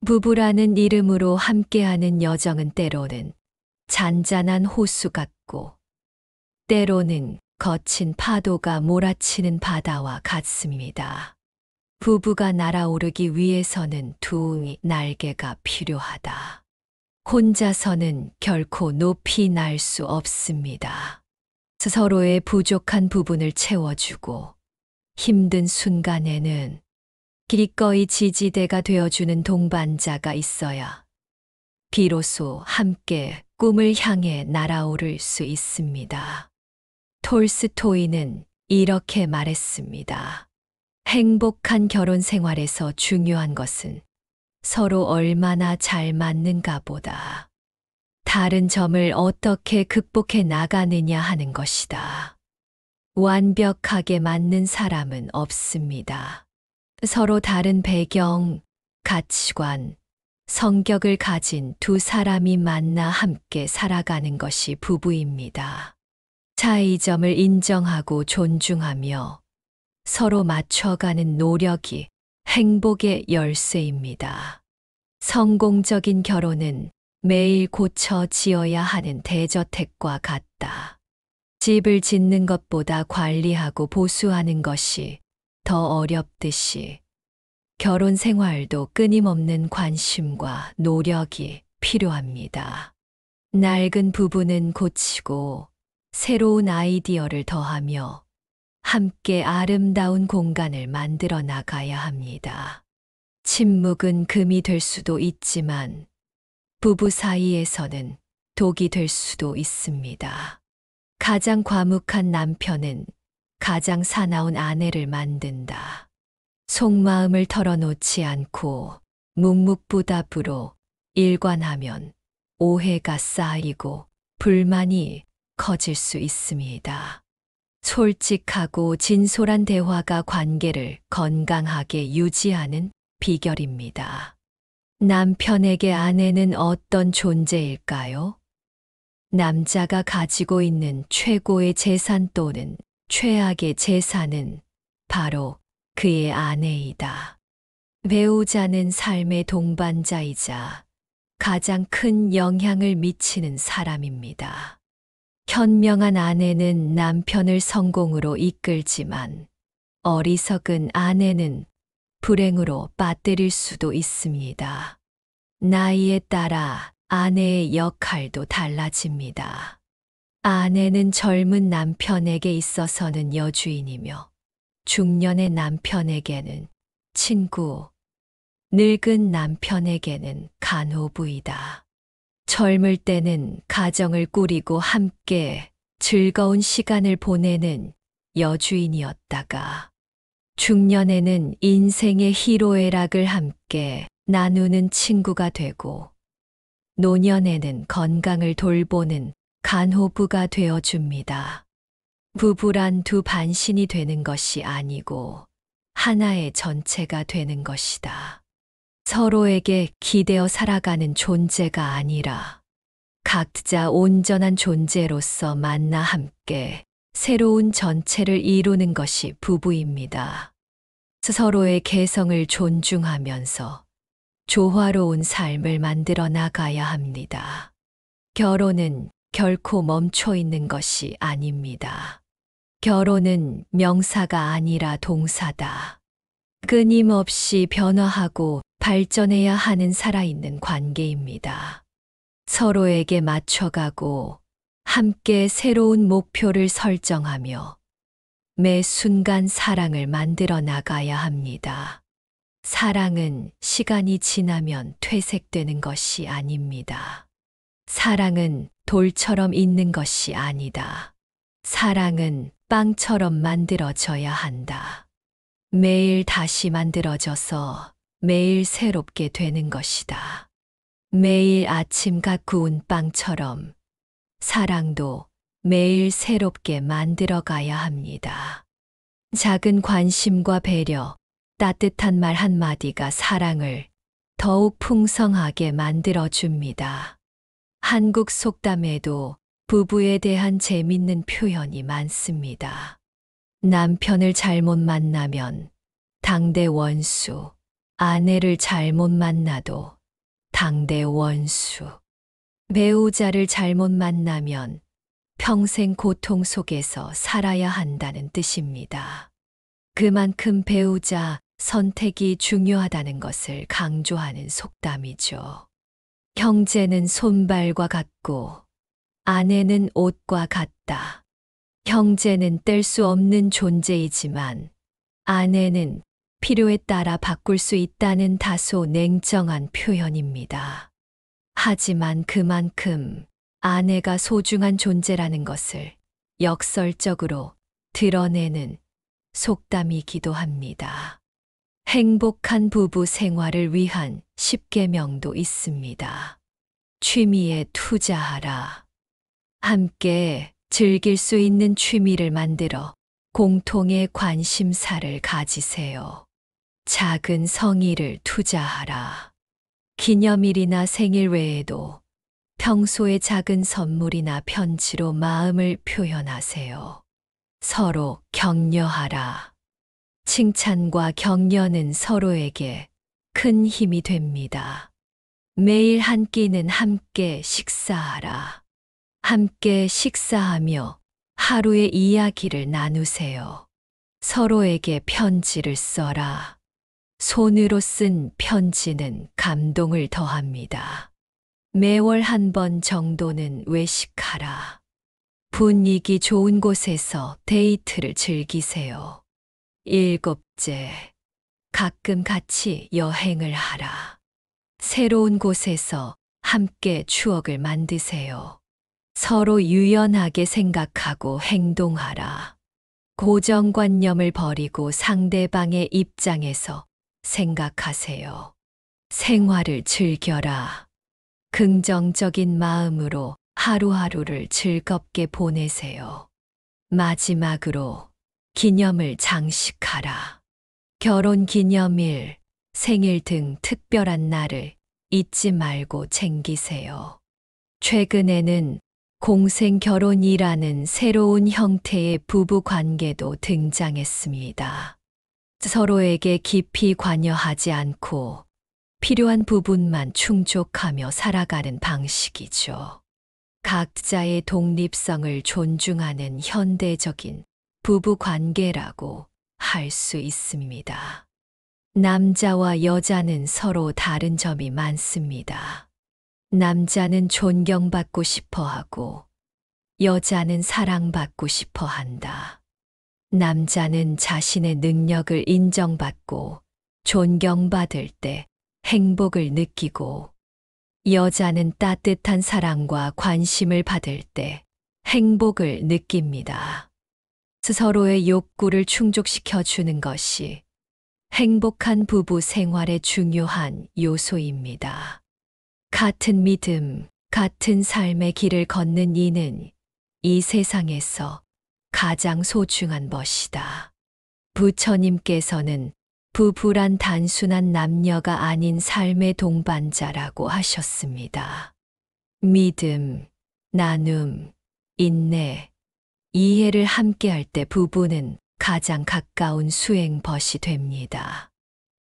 부부라는 이름으로 함께하는 여정은 때로는 잔잔한 호수 같고, 때로는 거친 파도가 몰아치는 바다와 같습니다. 부부가 날아오르기 위해서는 두 날개가 필요하다. 혼자서는 결코 높이 날 수 없습니다. 서로의 부족한 부분을 채워주고 힘든 순간에는 기꺼이 지지대가 되어주는 동반자가 있어야 비로소 함께 꿈을 향해 날아오를 수 있습니다. 톨스토이는 이렇게 말했습니다. 행복한 결혼 생활에서 중요한 것은 서로 얼마나 잘 맞는가 보다 다른 점을 어떻게 극복해 나가느냐 하는 것이다. 완벽하게 맞는 사람은 없습니다. 서로 다른 배경, 가치관, 성격을 가진 두 사람이 만나 함께 살아가는 것이 부부입니다. 차이점을 인정하고 존중하며 서로 맞춰가는 노력이 행복의 열쇠입니다. 성공적인 결혼은 매일 고쳐 지어야 하는 대저택과 같다. 집을 짓는 것보다 관리하고 보수하는 것이 더 어렵듯이 결혼 생활도 끊임없는 관심과 노력이 필요합니다. 낡은 부부는 고치고 새로운 아이디어를 더하며 함께 아름다운 공간을 만들어 나가야 합니다. 침묵은 금이 될 수도 있지만 부부 사이에서는 독이 될 수도 있습니다. 가장 과묵한 남편은 가장 사나운 아내를 만든다. 속마음을 털어놓지 않고 묵묵부답으로 일관하면 오해가 쌓이고 불만이 커질 수 있습니다. 솔직하고 진솔한 대화가 관계를 건강하게 유지하는 비결입니다. 남편에게 아내는 어떤 존재일까요? 남자가 가지고 있는 최고의 재산 또는 최악의 재산은 바로 그의 아내이다. 배우자는 삶의 동반자이자 가장 큰 영향을 미치는 사람입니다. 현명한 아내는 남편을 성공으로 이끌지만 어리석은 아내는 불행으로 빠뜨릴 수도 있습니다. 나이에 따라 아내의 역할도 달라집니다. 아내는 젊은 남편에게 있어서는 여주인이며 중년의 남편에게는 친구, 늙은 남편에게는 간호부이다. 젊을 때는 가정을 꾸리고 함께 즐거운 시간을 보내는 여주인이었다가 중년에는 인생의 희로애락을 함께 나누는 친구가 되고 노년에는 건강을 돌보는 간호부가 되어줍니다. 부부란 두 반신이 되는 것이 아니고 하나의 전체가 되는 것이다. 서로에게 기대어 살아가는 존재가 아니라 각자 온전한 존재로서 만나 함께 새로운 전체를 이루는 것이 부부입니다. 서로의 개성을 존중하면서 조화로운 삶을 만들어 나가야 합니다. 결혼은 결코 멈춰 있는 것이 아닙니다. 결혼은 명사가 아니라 동사다. 끊임없이 변화하고 발전해야 하는 살아있는 관계입니다. 서로에게 맞춰가고 함께 새로운 목표를 설정하며 매 순간 사랑을 만들어 나가야 합니다. 사랑은 시간이 지나면 퇴색되는 것이 아닙니다. 사랑은 돌처럼 있는 것이 아니다. 사랑은 빵처럼 만들어져야 한다. 매일 다시 만들어져서 매일 새롭게 되는 것이다. 매일 아침각 구운 빵처럼 사랑도 매일 새롭게 만들어가야 합니다. 작은 관심과 배려, 따뜻한 말 한마디가 사랑을 더욱 풍성하게 만들어줍니다. 한국 속담에도 부부에 대한 재밌는 표현이 많습니다. 남편을 잘못 만나면 당대 원수, 아내를 잘못 만나도 당대 원수. 배우자를 잘못 만나면 평생 고통 속에서 살아야 한다는 뜻입니다. 그만큼 배우자 선택이 중요하다는 것을 강조하는 속담이죠. 형제는 손발과 같고 아내는 옷과 같다. 형제는 뗄 수 없는 존재이지만 아내는 필요에 따라 바꿀 수 있다는 다소 냉정한 표현입니다. 하지만 그만큼 아내가 소중한 존재라는 것을 역설적으로 드러내는 속담이기도 합니다. 행복한 부부 생활을 위한 10계명도 있습니다. 취미에 투자하라. 함께 즐길 수 있는 취미를 만들어 공통의 관심사를 가지세요. 작은 성의를 투자하라. 기념일이나 생일 외에도 평소에 작은 선물이나 편지로 마음을 표현하세요. 서로 격려하라. 칭찬과 격려는 서로에게 큰 힘이 됩니다. 매일 한 끼는 함께 식사하라. 함께 식사하며 하루의 이야기를 나누세요. 서로에게 편지를 써라. 손으로 쓴 편지는 감동을 더합니다. 매월 한 번 정도는 외식하라. 분위기 좋은 곳에서 데이트를 즐기세요. 7째, 가끔 같이 여행을 하라. 새로운 곳에서 함께 추억을 만드세요. 서로 유연하게 생각하고 행동하라. 고정관념을 버리고 상대방의 입장에서 생각하세요. 생활을 즐겨라. 긍정적인 마음으로 하루하루를 즐겁게 보내세요. 마지막으로 기념을 장식하라. 결혼 기념일, 생일 등 특별한 날을 잊지 말고 챙기세요. 최근에는 공생 결혼이라는 새로운 형태의 부부 관계도 등장했습니다. 서로에게 깊이 관여하지 않고 필요한 부분만 충족하며 살아가는 방식이죠. 각자의 독립성을 존중하는 현대적인 부부 관계라고 할 수 있습니다. 남자와 여자는 서로 다른 점이 많습니다. 남자는 존경받고 싶어 하고 여자는 사랑받고 싶어 한다. 남자는 자신의 능력을 인정받고 존경받을 때 행복을 느끼고 여자는 따뜻한 사랑과 관심을 받을 때 행복을 느낍니다. 서로의 욕구를 충족시켜 주는 것이 행복한 부부 생활의 중요한 요소입니다. 같은 믿음, 같은 삶의 길을 걷는 이는 이 세상에서 가장 소중한 것이다. 부처님께서는 부부란 단순한 남녀가 아닌 삶의 동반자라고 하셨습니다. 믿음, 나눔, 인내, 이해를 함께할 때 부부는 가장 가까운 수행벗이 됩니다.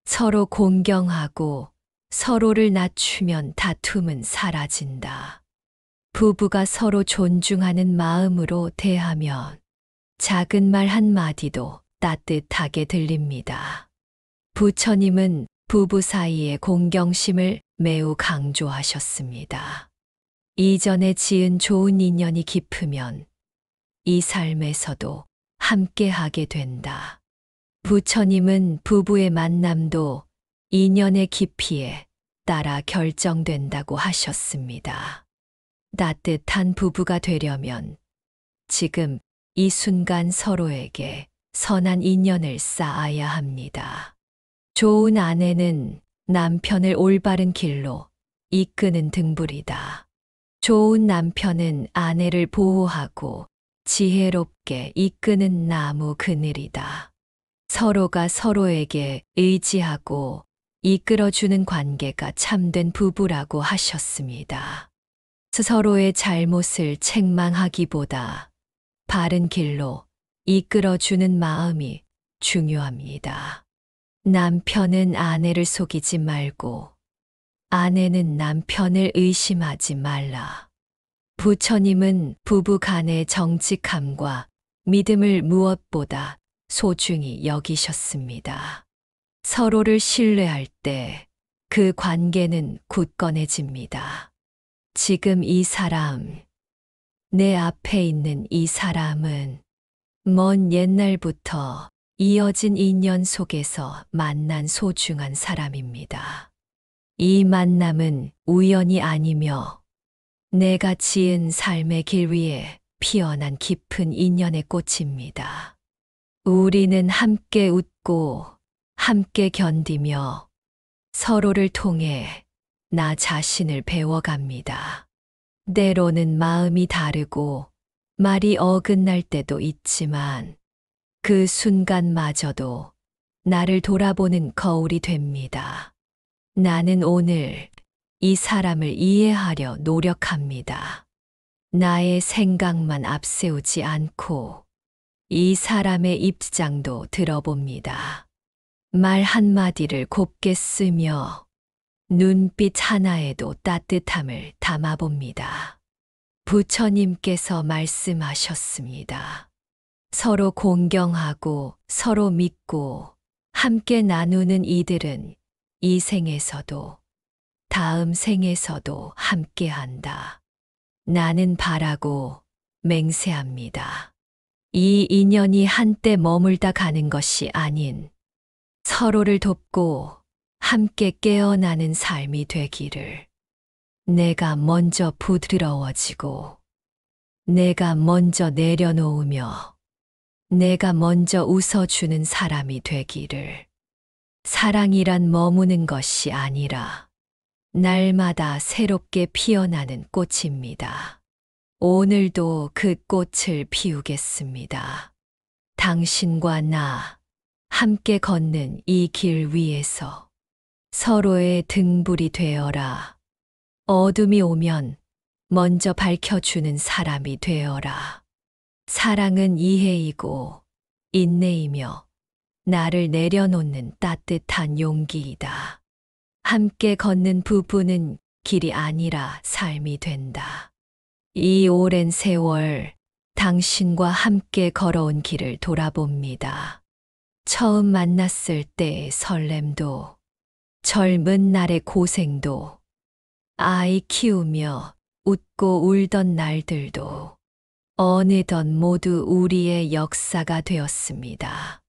서로 공경하고 서로를 낮추면 다툼은 사라진다. 부부가 서로 존중하는 마음으로 대하면 작은 말 한마디도 따뜻하게 들립니다. 부처님은 부부 사이의 공경심을 매우 강조하셨습니다. 이전에 지은 좋은 인연이 깊으면 이 삶에서도 함께하게 된다. 부처님은 부부의 만남도 인연의 깊이에 따라 결정된다고 하셨습니다. 따뜻한 부부가 되려면 지금 이 순간 서로에게 선한 인연을 쌓아야 합니다. 좋은 아내는 남편을 올바른 길로 이끄는 등불이다. 좋은 남편은 아내를 보호하고 지혜롭게 이끄는 나무 그늘이다. 서로가 서로에게 의지하고 이끌어주는 관계가 참된 부부라고 하셨습니다. 서로의 잘못을 책망하기보다 바른 길로 이끌어주는 마음이 중요합니다. 남편은 아내를 속이지 말고 아내는 남편을 의심하지 말라. 부처님은 부부 간의 정직함과 믿음을 무엇보다 소중히 여기셨습니다. 서로를 신뢰할 때 그 관계는 굳건해집니다. 지금 이 사람, 내 앞에 있는 이 사람은 먼 옛날부터 이어진 인연 속에서 만난 소중한 사람입니다. 이 만남은 우연이 아니며 내가 지은 삶의 길 위에 피어난 깊은 인연의 꽃입니다. 우리는 함께 웃고 함께 견디며 서로를 통해 나 자신을 배워갑니다. 때로는 마음이 다르고 말이 어긋날 때도 있지만 그 순간마저도 나를 돌아보는 거울이 됩니다. 나는 오늘 이 사람을 이해하려 노력합니다. 나의 생각만 앞세우지 않고 이 사람의 입장도 들어봅니다. 말 한마디를 곱게 쓰며 눈빛 하나에도 따뜻함을 담아봅니다. 부처님께서 말씀하셨습니다. 서로 공경하고 서로 믿고 함께 나누는 이들은 이 생에서도 다음 생에서도 함께한다. 나는 바라고 맹세합니다. 이 인연이 한때 머물다 가는 것이 아닌 서로를 돕고 함께 깨어나는 삶이 되기를. 내가 먼저 부드러워지고 내가 먼저 내려놓으며 내가 먼저 웃어주는 사람이 되기를. 사랑이란 머무는 것이 아니라 날마다 새롭게 피어나는 꽃입니다. 오늘도 그 꽃을 피우겠습니다. 당신과 나 함께 걷는 이 길 위에서 서로의 등불이 되어라. 어둠이 오면 먼저 밝혀주는 사람이 되어라. 사랑은 이해이고 인내이며 나를 내려놓는 따뜻한 용기이다. 함께 걷는 부부는 길이 아니라 삶이 된다. 이 오랜 세월 당신과 함께 걸어온 길을 돌아봅니다. 처음 만났을 때의 설렘도 젊은 날의 고생도 아이 키우며 웃고 울던 날들도 어느덧 모두 우리의 역사가 되었습니다.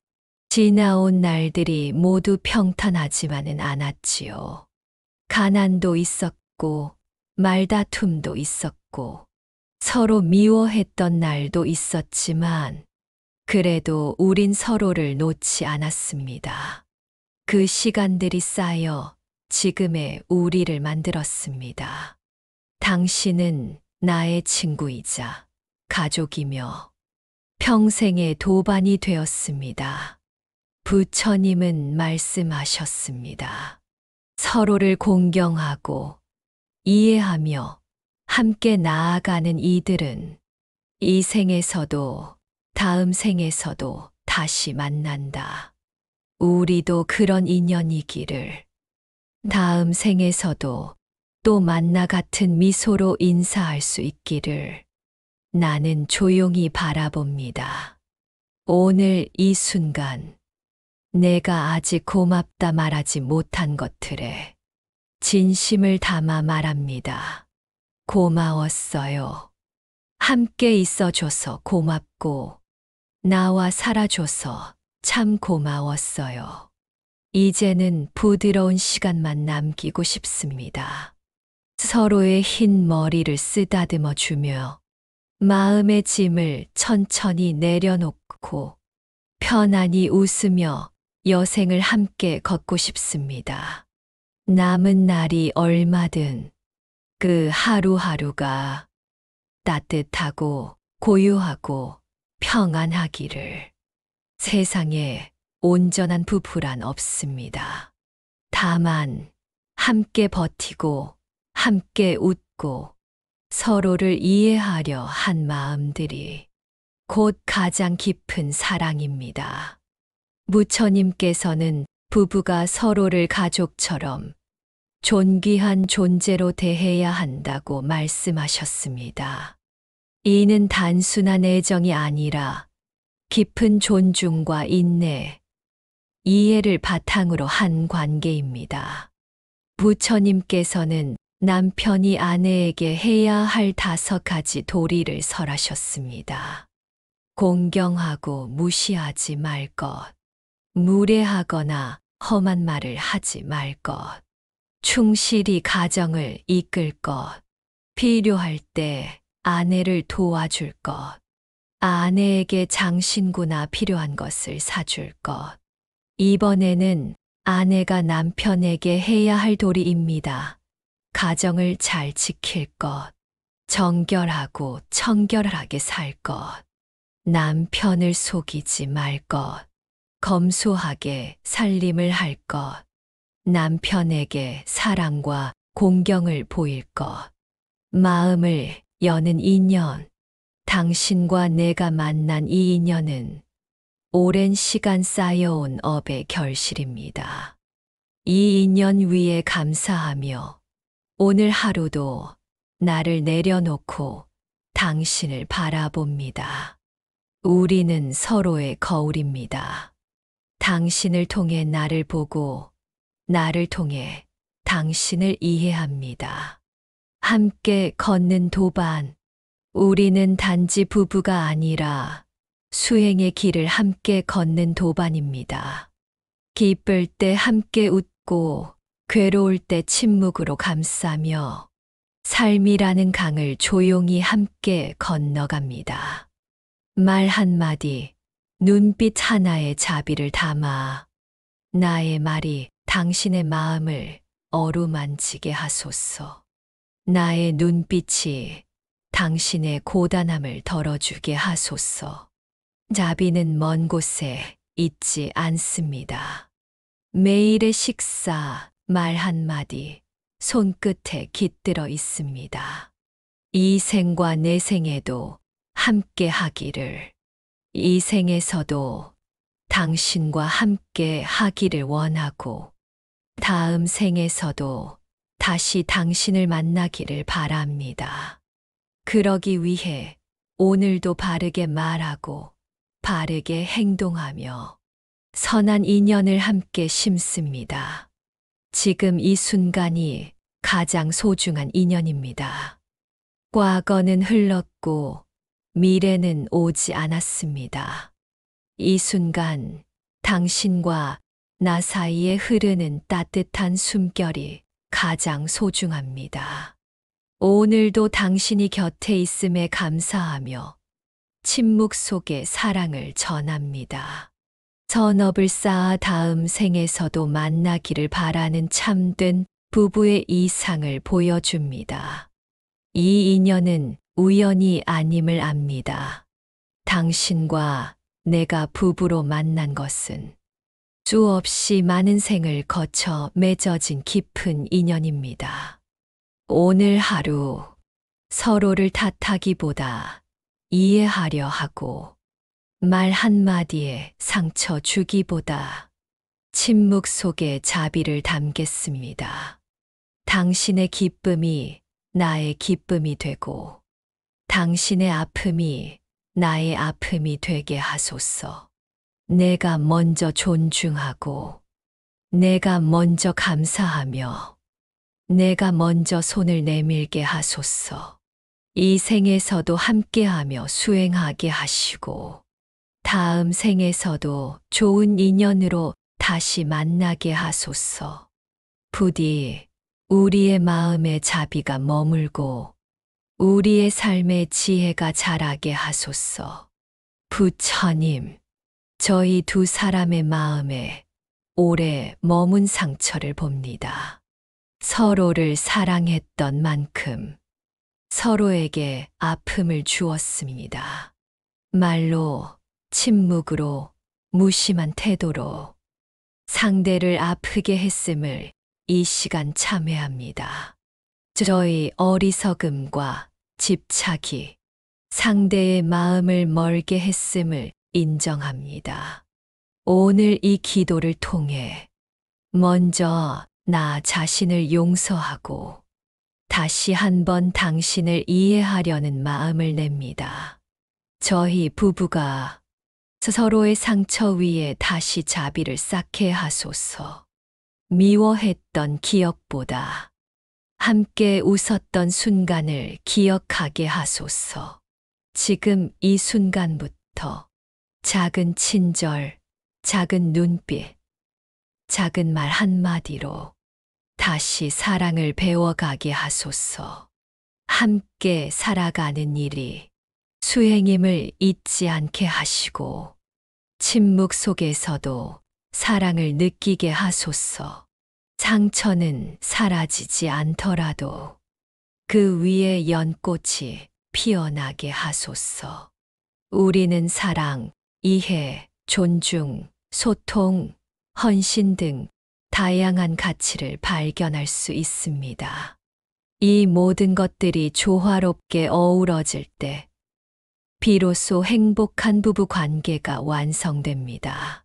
지나온 날들이 모두 평탄하지만은 않았지요. 가난도 있었고 말다툼도 있었고 서로 미워했던 날도 있었지만 그래도 우린 서로를 놓지 않았습니다. 그 시간들이 쌓여 지금의 우리를 만들었습니다. 당신은 나의 친구이자 가족이며 평생의 도반이 되었습니다. 부처님은 말씀하셨습니다. 서로를 공경하고 이해하며 함께 나아가는 이들은 이 생에서도 다음 생에서도 다시 만난다. 우리도 그런 인연이기를. 다음 생에서도 또 만나 같은 미소로 인사할 수 있기를 나는 조용히 바라봅니다. 오늘 이 순간 내가 아직 고맙다 말하지 못한 것들에 진심을 담아 말합니다. 고마웠어요. 함께 있어줘서 고맙고 나와 살아줘서 참 고마웠어요. 이제는 부드러운 시간만 남기고 싶습니다. 서로의 흰 머리를 쓰다듬어 주며 마음의 짐을 천천히 내려놓고 편안히 웃으며 여생을 함께 걷고 싶습니다. 남은 날이 얼마든 그 하루하루가 따뜻하고 고요하고 평안하기를. 세상에 온전한 부부란 없습니다. 다만 함께 버티고 함께 웃고 서로를 이해하려 한 마음들이 곧 가장 깊은 사랑입니다. 부처님께서는 부부가 서로를 가족처럼 존귀한 존재로 대해야 한다고 말씀하셨습니다. 이는 단순한 애정이 아니라 깊은 존중과 인내, 이해를 바탕으로 한 관계입니다. 부처님께서는 남편이 아내에게 해야 할 5가지 도리를 설하셨습니다. 공경하고 무시하지 말 것, 무례하거나 험한 말을 하지 말 것, 충실히 가정을 이끌 것, 필요할 때 아내를 도와줄 것, 아내에게 장신구나 필요한 것을 사줄 것. 이번에는 아내가 남편에게 해야 할 도리입니다. 가정을 잘 지킬 것, 정결하고 청결하게 살 것, 남편을 속이지 말 것, 검소하게 살림을 할 것, 남편에게 사랑과 공경을 보일 것, 마음을 여는 인연, 당신과 내가 만난 이 인연은 오랜 시간 쌓여온 업의 결실입니다. 이 인연 위에 감사하며 오늘 하루도 나를 내려놓고 당신을 바라봅니다. 우리는 서로의 거울입니다. 당신을 통해 나를 보고 나를 통해 당신을 이해합니다. 함께 걷는 도반. 우리는 단지 부부가 아니라 수행의 길을 함께 걷는 도반입니다. 기쁠 때 함께 웃고 괴로울 때 침묵으로 감싸며 삶이라는 강을 조용히 함께 건너갑니다. 말 한마디, 눈빛 하나에 자비를 담아 나의 말이 당신의 마음을 어루만지게 하소서. 나의 눈빛이 당신의 고단함을 덜어주게 하소서. 자비는 먼 곳에 있지 않습니다. 매일의 식사, 말 한마디, 손끝에 깃들어 있습니다. 이 생과 내 생에도 함께 하기를, 이 생에서도 당신과 함께 하기를 원하고, 다음 생에서도 다시 당신을 만나기를 바랍니다. 그러기 위해 오늘도 바르게 말하고 바르게 행동하며 선한 인연을 함께 심습니다. 지금 이 순간이 가장 소중한 인연입니다. 과거는 흘렀고 미래는 오지 않았습니다. 이 순간 당신과 나 사이에 흐르는 따뜻한 숨결이 가장 소중합니다. 오늘도 당신이 곁에 있음에 감사하며 침묵 속에 사랑을 전합니다. 선업을 쌓아 다음 생에서도 만나기를 바라는 참된 부부의 이상을 보여줍니다. 이 인연은 우연이 아님을 압니다. 당신과 내가 부부로 만난 것은 수없이 많은 생을 거쳐 맺어진 깊은 인연입니다. 오늘 하루 서로를 탓하기보다 이해하려 하고 말 한마디에 상처 주기보다 침묵 속에 자비를 담겠습니다. 당신의 기쁨이 나의 기쁨이 되고 당신의 아픔이 나의 아픔이 되게 하소서. 내가 먼저 존중하고 내가 먼저 감사하며 내가 먼저 손을 내밀게 하소서. 이 생에서도 함께하며 수행하게 하시고 다음 생에서도 좋은 인연으로 다시 만나게 하소서. 부디 우리의 마음에 자비가 머물고 우리의 삶에 지혜가 자라게 하소서. 부처님, 저희 두 사람의 마음에 오래 머문 상처를 봅니다. 서로를 사랑했던 만큼 서로에게 아픔을 주었습니다. 말로, 침묵으로, 무심한 태도로 상대를 아프게 했음을 이 시간 참회합니다. 저희 어리석음과 집착이 상대의 마음을 멀게 했음을 인정합니다. 오늘 이 기도를 통해 먼저 나 자신을 용서하고 다시 한번 당신을 이해하려는 마음을 냅니다. 저희 부부가 서로의 상처 위에 다시 자비를 쌓게 하소서. 미워했던 기억보다 함께 웃었던 순간을 기억하게 하소서. 지금 이 순간부터 작은 친절, 작은 눈빛, 작은 말 한마디로 다시 사랑을 배워가게 하소서. 함께 살아가는 일이 수행임을 잊지 않게 하시고 침묵 속에서도 사랑을 느끼게 하소서. 상처는 사라지지 않더라도 그 위에 연꽃이 피어나게 하소서. 우리는 사랑, 이해, 존중, 소통, 헌신 등 다양한 가치를 발견할 수 있습니다. 이 모든 것들이 조화롭게 어우러질 때 비로소 행복한 부부 관계가 완성됩니다.